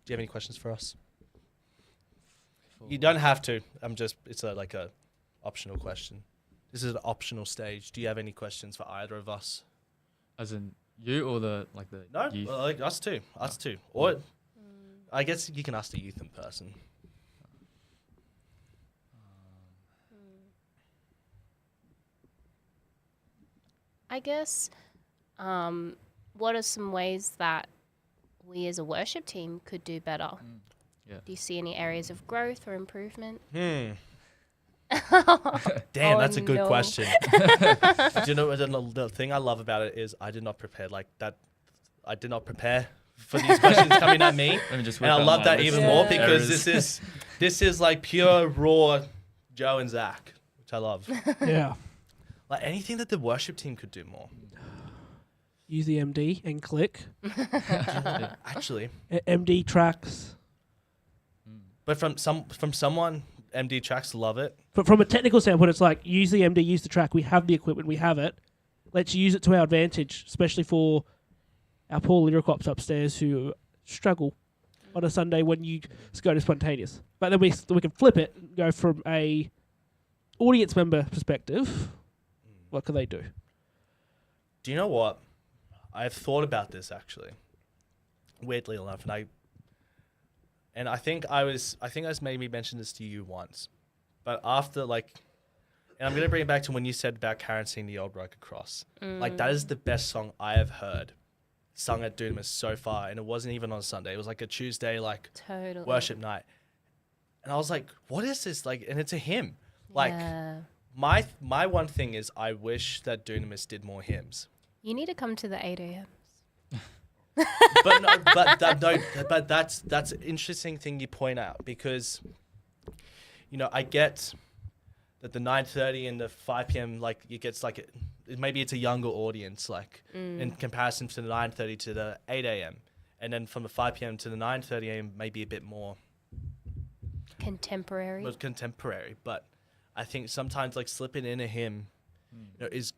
Do you have any questions for us? You don't have to. It's like a optional question. This is an optional stage. Do you have any questions for either of us? As in you or the No, youth? like us too. Us too. Or I guess you can ask the youth in person. I guess, what are some ways that we as a worship team could do better? Yeah. Do you see any areas of growth or improvement? Damn, Oh, that's a good no. question. Do you know the thing I love about it is I did not prepare like that. I did not prepare for these questions coming at me, Let me just and whip I out love my that list even of more because errors. this is like pure raw Joe and Zach, which I love. Yeah. Like anything that the worship team could do more. Use the MD and click. Actually, MD tracks. but from someone, MD tracks love it. But from a technical standpoint, it's like use the MD, use the track. We have the equipment, we have it. Let's use it to our advantage, especially for our poor lyricops upstairs who struggle on a Sunday when you go to spontaneous. But then we can flip it and go from a audience member perspective. What can they do? Do you know what? I've thought about this actually. Weirdly enough, and I think I was maybe mentioned this to you once, but after and I'm gonna bring it back to when you said about Karen singing the old rugged cross. Like that is the best song I have heard sung at Dunamis so far, and it wasn't even on a Sunday. It was like a Tuesday Totally. worship night, and I was like, what is this like? And it's a hymn. Like Yeah. my one thing is I wish that Dunamis did more hymns. You need to come to the 8 a.m. But that's an interesting thing you point out because, I get that the 9:30 and the 5 p.m. Maybe it's a younger audience in comparison to the 9:30 to the 8 a.m. and then from the 5 p.m. to the 9:30 a.m. maybe a bit more Contemporary. contemporary. But I think sometimes slipping in a hymn is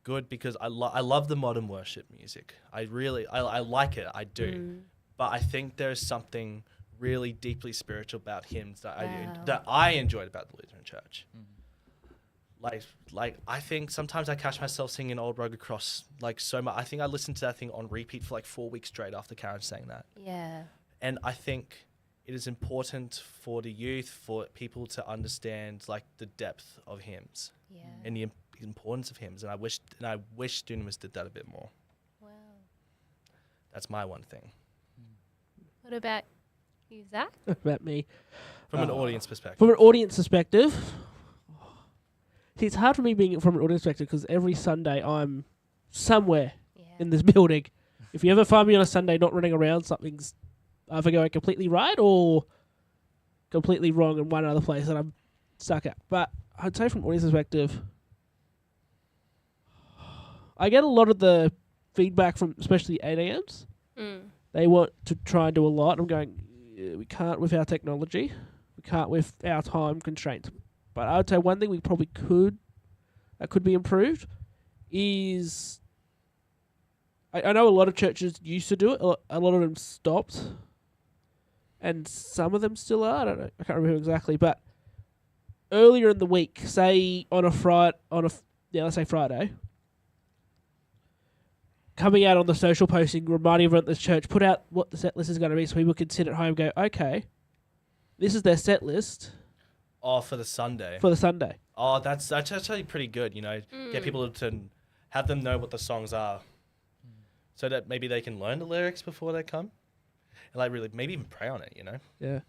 good because I love the modern worship music. I like it. I do. But I think there's something really deeply spiritual about hymns that I enjoyed about the Lutheran Church. I think sometimes I catch myself singing Old Rugged Cross so much. I think I listened to that thing on repeat for 4 weeks straight after Karen sang that. Yeah. And I think it is important for the youth, for people to understand the depth of hymns Yeah. and the importance of hymns. And I wish Dunamis did that a bit more. Wow. That's my one thing What about you, Zach? About me. from an audience perspective. From an audience perspective, see, it's hard for me being from an audience perspective because every Sunday I'm somewhere Yeah. in this building. If you ever find me on a Sunday not running around, something's either going completely right or completely wrong in one other place that I'm stuck at. But I'd say from an audience perspective, I get a lot of the feedback from especially 8 a.m s. They want to try and do a lot. I'm going, we can't with our technology. We can't with our time constraints. But I would say one thing we probably could, that could be improved, is I know a lot of churches used to do it. A lot of them stopped. And some of them still are. I don't know. I can't remember exactly. But earlier in the week, say on a Friday, let's say Friday, coming out on the social posting, reminding everyone at this church, put out what the set list is going to be so people can sit at home and go, okay, this is their set list Oh, for the Sunday. for the Sunday. Oh, that's actually pretty good. Get people to have them know what the songs are, so that maybe they can learn the lyrics before they come, and like really maybe even pray on it. Yeah.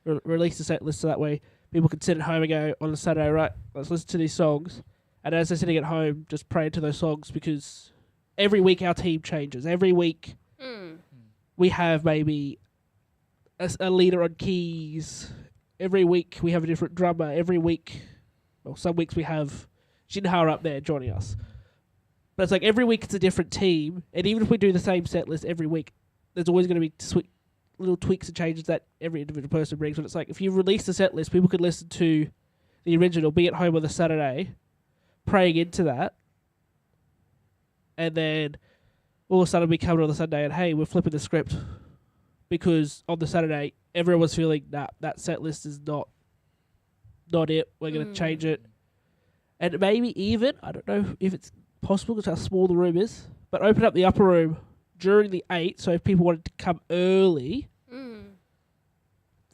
Release the set list so that way people can sit at home and go on a Saturday, right, let's listen to these songs. And as they're sitting at home, just pray to those songs, because every week our team changes. Every week we have maybe a leader on keys. Every week we have a different drummer. Every week, well, some weeks we have Jinhar up there joining us. But it's like every week it's a different team. And even if we do the same set list every week, there's always going to be little tweaks and changes that every individual person brings. But it's like if you release the set list, people could listen to the original, be at home on the Saturday, praying into that, and then all of a sudden we come on the Sunday and hey, we're flipping the script, because on the Saturday everyone was feeling that set list is not it. We're going to change it, and maybe even, I don't know if it's possible because how small the room is, but open up the upper room during the 8, so if people wanted to come early,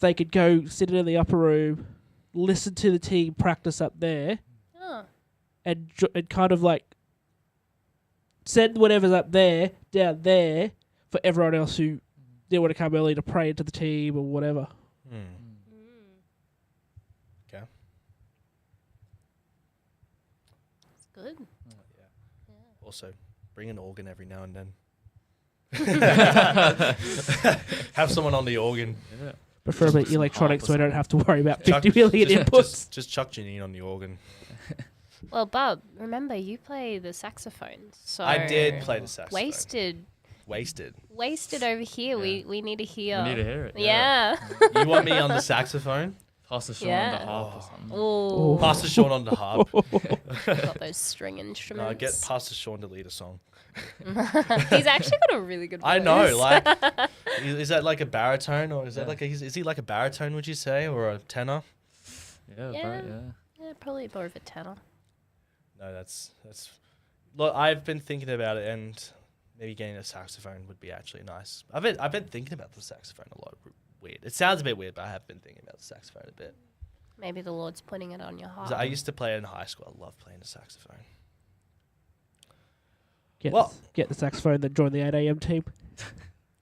they could go sit in the upper room, listen to the team practice up there, and kind of like send whatever's up there down there for everyone else who didn't want to come early to pray into the team or whatever. Okay. That's good. Also, bring an organ every now and then. Have someone on the organ. Yeah. Preferably Some electronic, harp or so I don't have to worry about Chuck- 50 million inputs. Just chuck Janine on the organ. Well, Bob, remember you play the saxophone, so I did play the saxophone. Wasted over here. Yeah. We need to hear. We need to hear it. Yeah. You want me on the saxophone? Pastor Sean Yeah. the harp or something. Oh, Pastor Sean on the harp. got those string No, instruments. get Pastor Sean to lead a song. He's actually got a really good voice. I know, like, is that like a baritone, or is that like is he like a baritone? Would you say, or a tenor? Yeah, Yeah. Right, yeah. Yeah, probably more of a tenor. No, that's. Look, I've been thinking about it, and maybe getting a saxophone would be actually nice. I've been thinking about the saxophone a lot. Weird. It sounds a bit weird, but I have been thinking about the saxophone a bit. Maybe the Lord's putting it on your 'Cause heart. I used to play it in high school. I love playing the saxophone. Get the saxophone, then join the 8 a.m. team.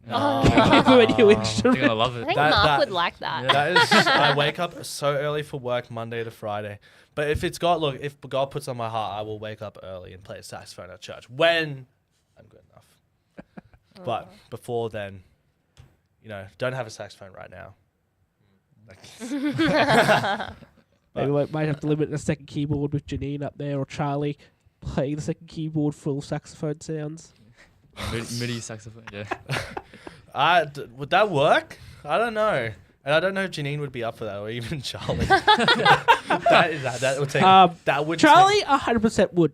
Oh, Give him a new I think instrument. I love I it. think That- Mark that- would like that. Yeah. That is, I wake up so early for work Monday to Friday. But if God puts on my heart, I will wake up early and play a saxophone at church when I'm good enough. But before then, don't have a saxophone right now. Maybe we might have to limit the second keyboard with Janine up there, or Charlie playing the second keyboard full saxophone sounds. MIDI saxophone, yeah. Would that work? I don't know. And I don't know if Janine would be up for that, or even Charlie. that would take. That would Charlie 100% would.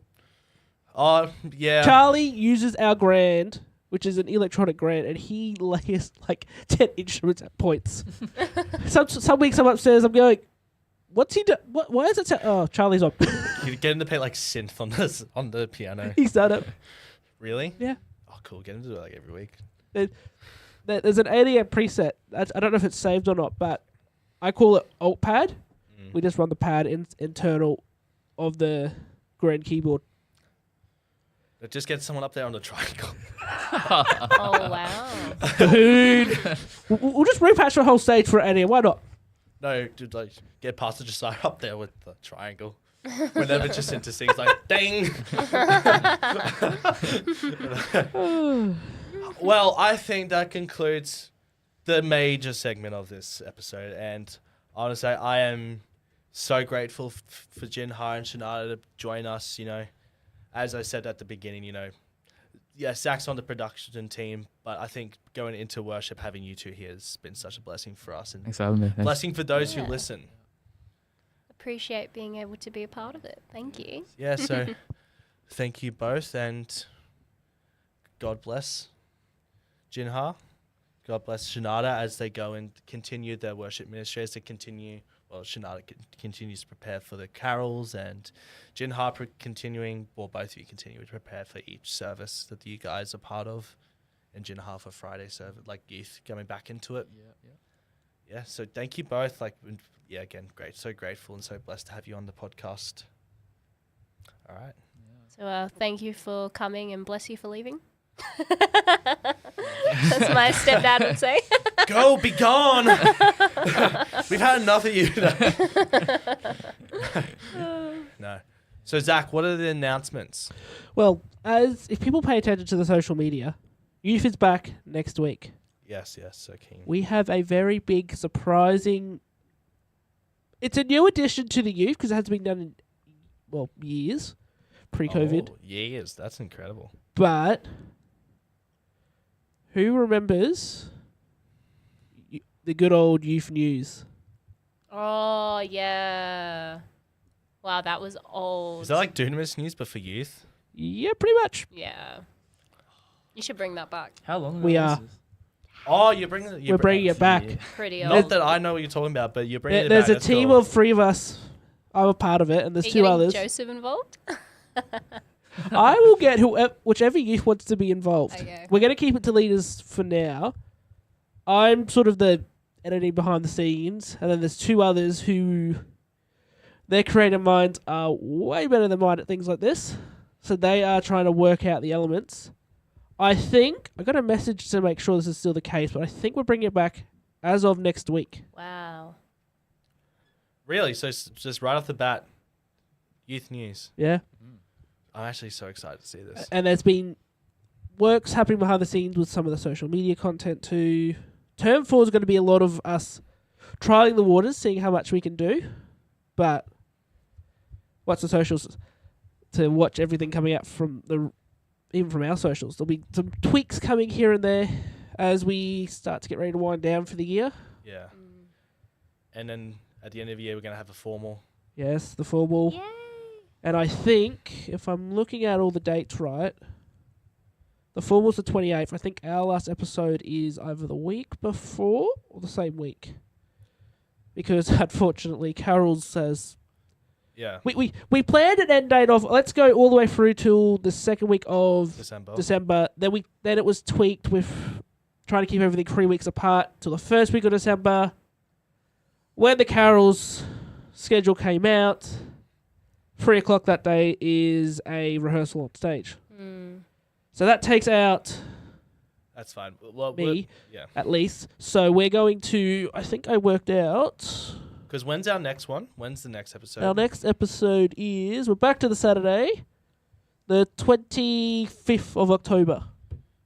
Oh yeah. Charlie uses our grand, which is an electronic grand, and he layers like 10 instruments at points. some weeks I'm upstairs, I'm going, what's he do? Why is it so? Oh, Charlie's on. You get him to play like synth on the piano. He's done it. Really? Yeah. Oh, cool. Get him to do it like every week. There's an ADM preset. I don't know if it's saved or not, but I call it Alt Pad. We just run the pad internal of the grand keyboard. Just get someone up there on the triangle. Oh, wow. Dude. We'll just repatch the whole stage for ADM. Why not? No, dude, like get Pastor Josiah up there with the triangle. Whenever Jacinta sings, like, ding. Well, I think that concludes the major segment of this episode. And honestly, I am so grateful for Jinhar and Shanada to join us. As I said at the beginning, Zach's on the production team, but I think going into worship, having you two here has been such a blessing for us, and Thanks for having me. Thanks. blessing for those Yeah. who listen. Appreciate being able to be a part of it. Thank you. Yeah, so thank you both, and God bless Jinhar. God bless Shanada as they go and continue their worship ministry, as they continue Shinada continues to prepare for the carols, and Jin Harper continuing, well, both of you continue to prepare for each service that you guys are part of, and Jin Harper Friday service, like youth coming back into it. Yeah, so thank you both. Again, great. So grateful and so blessed to have you on the podcast. All right. So thank you for coming and bless you for leaving. That's my stepdad would say. Go, be gone. We've had enough of you. No. So Zach, what are the announcements? Well, if people pay attention to the social media, Youth is back next week. Yes, so keen. We have a very big, surprising... It's a new addition to the Youth because it hasn't been done in, years, pre-COVID. Oh, years. That's incredible. But who remembers the good old Youth News? Oh, yeah. Wow, that was old. Is that like Dunamis News but for youth? Yeah, pretty much. Yeah. You should bring that back. How long ago We was are. this? Oh, you're bringing it. We're bringing it back. Pretty Not old. that I know what you're talking about, but you're bringing it There's back. a That's team cool. of 3 of us. I'm a part of it, and there's Are you 2 getting others. Joseph involved? I will get whichever youth wants to be involved. Okay. We're going to keep it to leaders for now. I'm sort of the editing behind the scenes, and then there's 2 others who their creative minds are way better than mine at things like this. So they are trying to work out the elements. I think I got a message to make sure this is still the case, but I think we're bringing it back as of next week. Wow. Really? So just right off the bat, youth news. Yeah. I'm actually so excited to see this. And there's been works happening behind the scenes with some of the social media content too. Term 4 is going to be a lot of us trialing the waters, seeing how much we can do. But what's the socials to watch everything coming out from even from our socials. There'll be some tweaks coming here and there as we start to get ready to wind down for the year. Yeah. And then at the end of the year, we're going to have a formal. Yes, the formal. Yay. And I think, if I'm looking at all the dates right, the formal's the 28th. I think our last episode is either the week before or the same week. Because, unfortunately, Carol's says... Yeah. We planned an end date of, let's go all the way through till the second week of December. Then it was tweaked with trying to keep everything 3 weeks apart till the first week of December. When the Carol's schedule came out, 3 o'clock that day is a rehearsal on stage. So that takes out That's fine. Well, me, yeah. at least. So we're going to, I think I worked out... Because when's our next one? When's the next episode? Our next episode is, we're back to the Saturday, the 25th of October.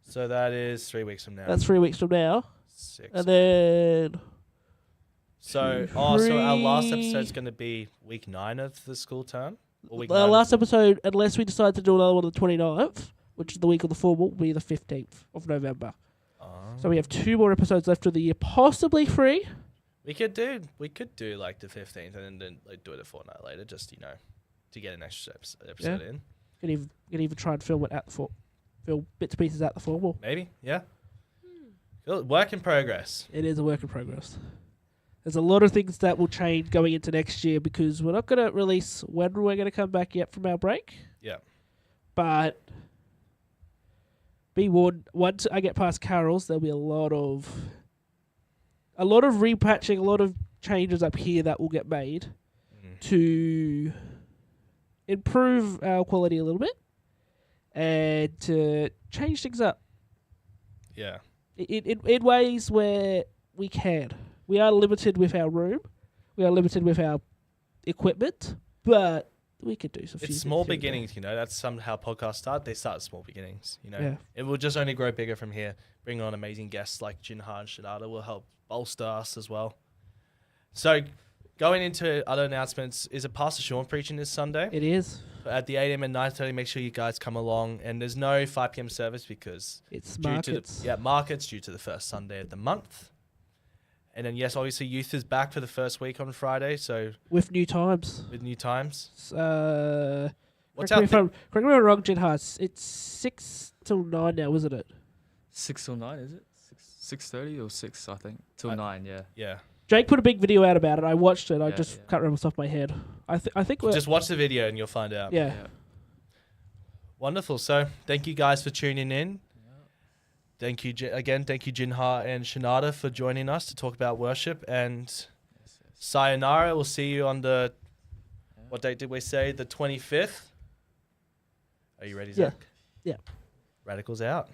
So that is 3 weeks from now. That's 3 weeks from now. 6. And then... So, 2, so our last 3. episode's going to be week 9 of the school term? Or week Our 9 last episode, unless we decide to do another one on the 29th, which is the week of the formal, will be the 15th of November. So we have 2 more episodes left of the year, possibly 3. We could do like the 15th and then like do it a fortnight later, just to get an extra episode in. Could even try and film it at the film bits and pieces at the formal. Maybe, yeah. Cool. Work in progress. It is a work in progress. There's a lot of things that will change going into next year because we're not going to release when we're going to come back yet from our break. Yeah. But be warned, once I get past Carol's, there'll be a lot of repatching, a lot of changes up here that will get made to improve our quality a little bit and to change things up. Yeah. In ways where we can. We are limited with our room. We are limited with our equipment, but we could do some. It's small beginnings, That's how podcasts start. They start at small beginnings, Yeah. It will just only grow bigger from here. Bring on amazing guests like Jinha and Shadada will help bolster us as well. So, going into other announcements, is it Pastor Sean preaching this Sunday? It is. At the 8 a.m. and 9:30, make sure you guys come along. And there's no 5 p.m. service because It's due markets. to markets due to the first Sunday of the month. And then yes, obviously youth is back for the first week on Friday, so With new times. with new times. Correct me if I'm wrong, Jin Haas. It's 6 till 9 now, isn't it? 6 till 9, is it? 6:30 or 6, I think. Till 9, yeah. Yeah. Jake put a big video out about it. I watched it. I Yeah, just yeah. can't remember off the top of my head. I think we're Just watch the video and you'll find out. yeah. Wonderful. So thank you guys for tuning in. Thank you again. Thank you, Jinha and Shinada, for joining us to talk about worship. And sayonara. We'll see you on the, what date did we say? The 25th. Are you ready, Yeah. Zach? Yeah. Radicals out.